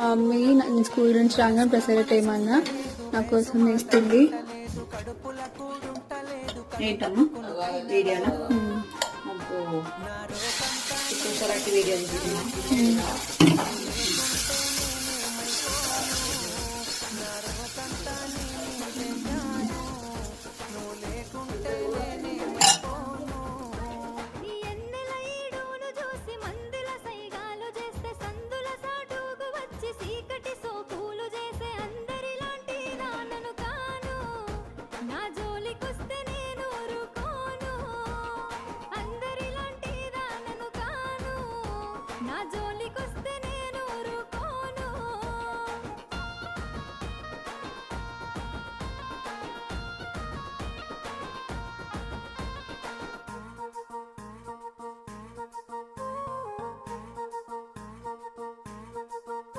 Mummy నేను school నుంచి రాగానే పెసరట్టు ఏమన్నా నా కోసం వేస్తుంది. ఏంటమ్మా వీడియోనా? పెసరట్టు వీడియో తీసుకున్నా. చూసి మందుల సైగాలు చేస్తే సందుల సాటుకు వచ్చి సీకటి